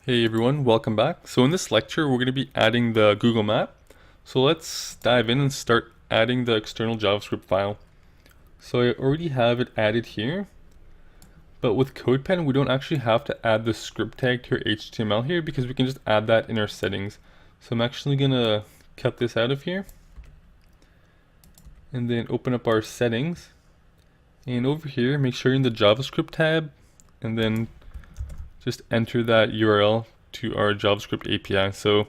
Hey everyone, welcome back. So in this lecture, we're going to be adding the Google Map. So let's dive in and start adding the external JavaScript file. So I already have it added here, but with CodePen, we don't actually have to add the script tag to our HTML here because we can just add that in our settings. So I'm actually going to cut this out of here and then open up our settings. And over here, make sure you're in the JavaScript tab and then just enter that URL to our JavaScript API. So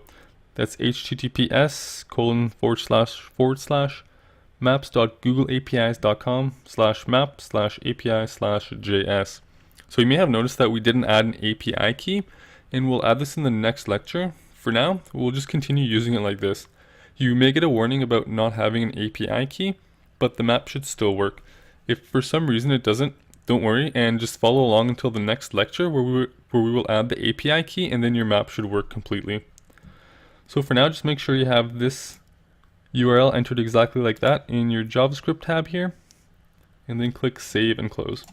that's https://maps.googleapis.com/map/api/js. So you may have noticed that we didn't add an API key, and we'll add this in the next lecture. For now, we'll just continue using it like this. You may get a warning about not having an API key, but the map should still work. If for some reason it doesn't, don't worry and just follow along until the next lecture where we will add the API key, and then your map should work completely. So for now, just make sure you have this URL entered exactly like that in your JavaScript tab here, and then click Save and Close.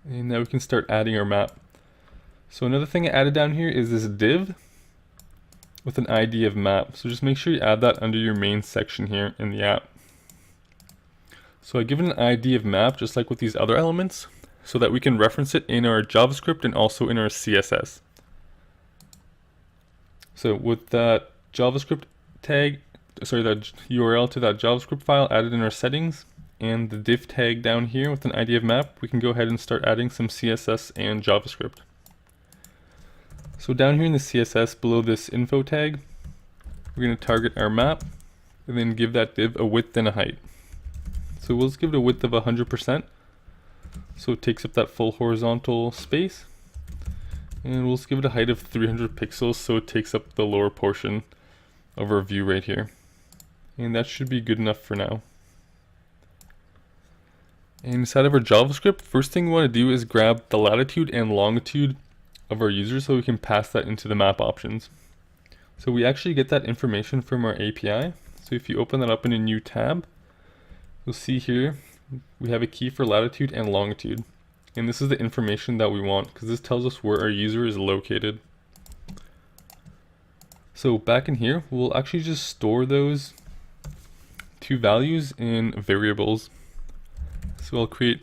And now we can start adding our map. So another thing I added down here is this div with an ID of map. So just make sure you add that under your main section here in the app. So I give it an ID of map just like with these other elements so that we can reference it in our JavaScript and also in our CSS. So with that JavaScript tag, that URL to that JavaScript file added in our settings and the div tag down here with an ID of map, we can go ahead and start adding some CSS and JavaScript. So down here in the CSS below this info tag, we're going to target our map and then give that div a width and a height. So we'll just give it a width of 100%, so it takes up that full horizontal space, and we'll just give it a height of 300 pixels so it takes up the lower portion of our view right here. And that should be good enough for now. And inside of our JavaScript, first thing we want to do is grab the latitude and longitude of our user so we can pass that into the map options. So we actually get that information from our API. So if you open that up in a new tab, you'll see here we have a key for latitude and longitude, and this is the information that we want because this tells us where our user is located. So back in here, we'll actually just store those two values in variables. So I'll create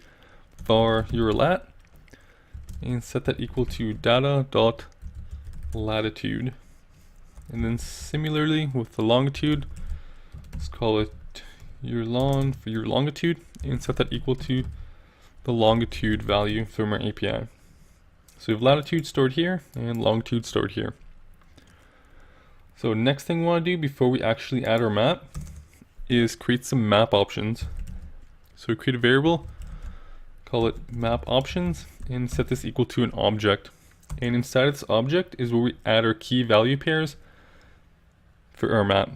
var urlat and set that equal to data.latitude, and then similarly with the longitude, let's call it urlon for your longitude and set that equal to the longitude value from our API. So we have latitude stored here and longitude stored here. So next thing we want to do before we actually add our map is create some map options. So we create a variable, call it map options, and set this equal to an object. And inside of this object is where we add our key value pairs for our map.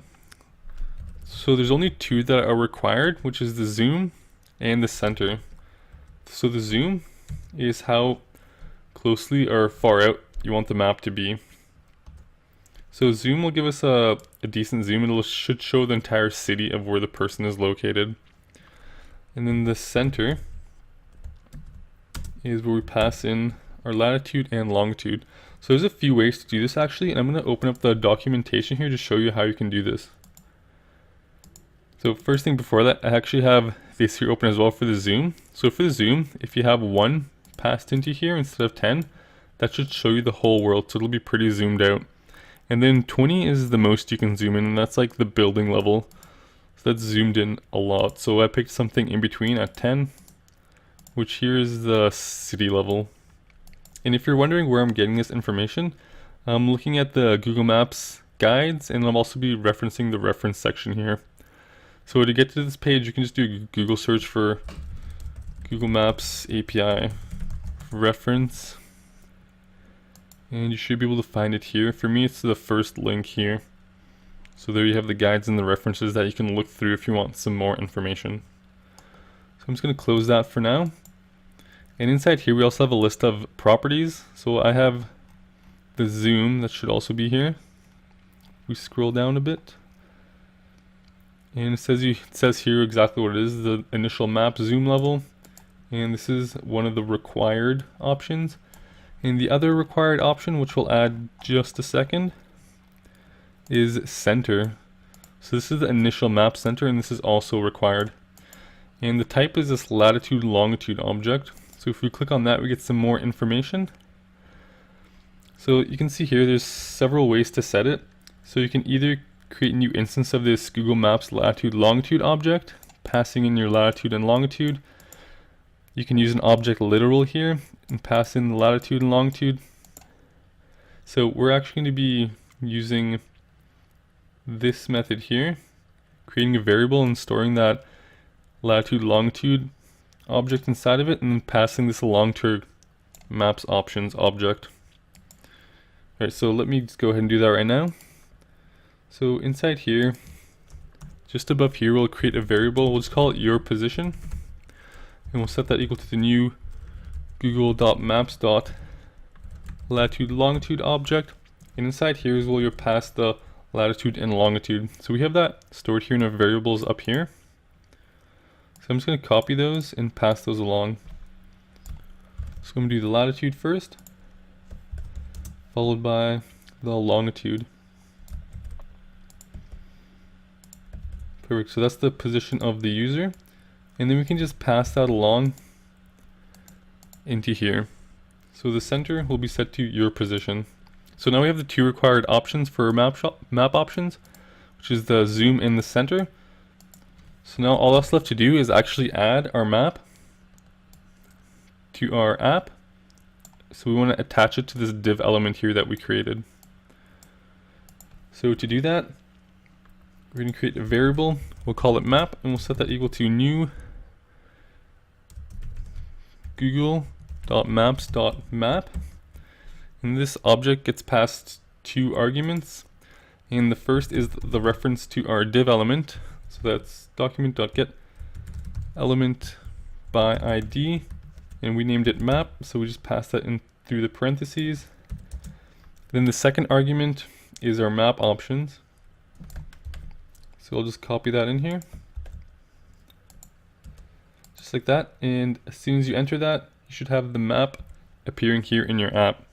So there's only two that are required, which is the zoom and the center. So the zoom is how closely or far out you want the map to be. So zoom will give us a decent zoom. It should show the entire city of where the person is located. And then the center is where we pass in our latitude and longitude. So there's a few ways to do this actually, and I'm going to open up the documentation here to show you how you can do this. So first thing before that, I actually have this here open as well for the zoom. So for the zoom, if you have 1 passed into here instead of 10, that should show you the whole world, so it'll be pretty zoomed out. And then 20 is the most you can zoom in, and that's like the building level. So that's zoomed in a lot. So I picked something in between at 10, which here is the city level. And if you're wondering where I'm getting this information, I'm looking at the Google Maps guides, and I'll also be referencing the reference section here. So to get to this page, you can just do a Google search for Google Maps API reference, and you should be able to find it here. For me, it's the first link here. So there you have the guides and the references that you can look through if you want some more information. So I'm just going to close that for now. And inside here, we also have a list of properties. So I have the zoom that should also be here. We scroll down a bit. And it says here exactly what it is, the initial map zoom level. And this is one of the required options. And the other required option, which we'll add just a second, is center. So this is the initial map center, and this is also required. And the type is this latitude longitude object. So if we click on that, we get some more information. So you can see here there's several ways to set it. So you can either create a new instance of this Google Maps latitude longitude object, passing in your latitude and longitude. You can use an object literal here and pass in the latitude and longitude. So we're actually going to be using this method here, creating a variable and storing that latitude longitude object inside of it, and then passing this along to our maps options object. Alright, so let me just go ahead and do that right now. So inside here, just above here, we'll create a variable. We'll just call it your position, and we'll set that equal to the new google.maps.latitude longitude object. And inside here is where you'll pass the latitude and longitude. So we have that stored here in our variables up here. So I'm just going to copy those and pass those along. So I'm going to do the latitude first, followed by the longitude. Perfect, so that's the position of the user. And then we can just pass that along into here. So the center will be set to your position. So now we have the two required options for map options, which is the zoom and the center. So now all that's left to do is actually add our map to our app. So we want to attach it to this div element here that we created. So to do that, we're going to create a variable. We'll call it map, and we'll set that equal to new google.maps.map. And this object gets passed two arguments. And the first is the reference to our div element. So that's document.get element by ID, and we named it map, so we just pass that in through the parentheses. Then the second argument is our map options. So I'll just copy that in here, just like that. And as soon as you enter that, you should have the map appearing here in your app.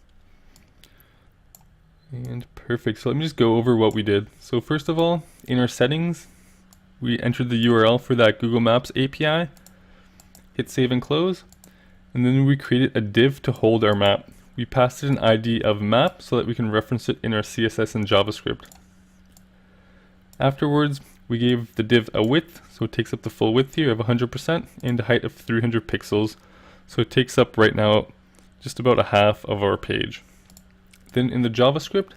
And perfect. So let me just go over what we did. So first of all, in our settings, we entered the URL for that Google Maps API, hit save and close, and then we created a div to hold our map. We passed it an ID of map so that we can reference it in our CSS and JavaScript. Afterwards, we gave the div a width, so it takes up the full width here of 100%, and a height of 300 pixels, so it takes up right now just about a half of our page. Then in the JavaScript,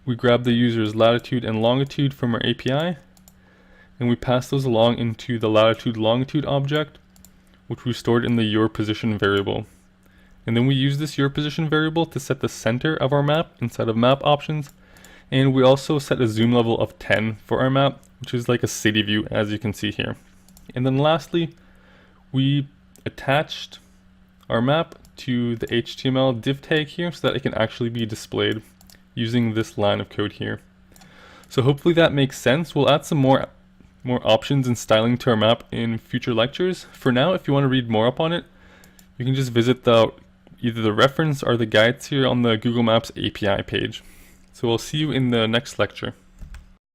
we grab the user's latitude and longitude from our API, and we pass those along into the latitude longitude object, which we stored in the your position variable. And then we use this your position variable to set the center of our map inside of map options, and we also set a zoom level of 10 for our map, which is like a city view, as you can see here. And then lastly, we attached our map to the HTML div tag here so that it can actually be displayed using this line of code here. So hopefully that makes sense. We'll add some more options and styling to our map in future lectures. For now, if you want to read more up on it, you can just visit either the reference or the guides here on the Google Maps API page. So I'll see you in the next lecture.